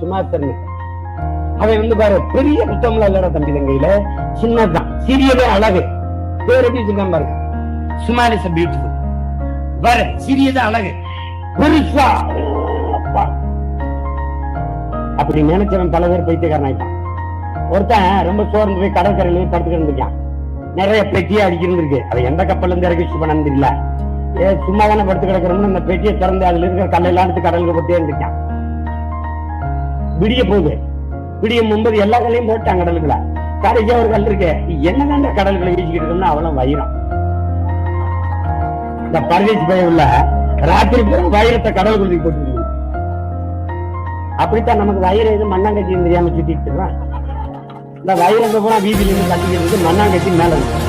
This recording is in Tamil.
சுமாத்தர். அவன் வந்து பாரு பெரிய புத்தகம்லாம் இல்லடா தம்பி தங்கையில, சின்னதான், சிறியதே அழகு. பேர் எப்படி சொல்றான் பாருங்க, ஸ்மால் இஸ் பியூட்டிஃபுல். பாரு சிறியதே அழகு, பெருசா. அப்படி நினைச்சவன் பல பேர் பைத்தியக்காரன் ஆயிட்டான். ஒருத்தன் ரொம்ப சோர்ந்து போய் கடற்கரையில படுத்துக்கிட்டு இருக்கான். நிறைய பெட்டியை அடிக்கிருக்கு. அது எந்த கப்பல்ல இருந்து இறக்கி பண்ணு தெரியல. சும்மா தானே படுத்து கிடக்கிறோம்னு அந்த பெட்டியை திறந்து அதுல இருக்கிற கல்லெல்லாம் எடுத்து கடலுக்கு போட்டே இருந்துச்சான். விடிய போகுது. விடியும் முன்பது எல்லா கல்லையும் போட்டான் கடலுக்குள்ள. கடைசியா ஒரு கல் இருக்கு, என்னதாண்ட கடலுக்குள்ள வீசிக்கிட்டு இருக்கோம்னா அவளும் வைரம். இந்த பரதேசி பைய உள்ள ராத்திரி பூரா வைரத்தை கடலுக்குள்ள போட்டு. அப்படித்தான் நமக்கு வைரம் எது மண்ணாங்கட்சின்னு தெரியாம சுத்திட்டு இருக்கான். இந்த வைரத்தை பூரா வீதியில இருந்து கட்டிக்கிட்டு மண்ணாங்கட்டி மேல இருக்கு.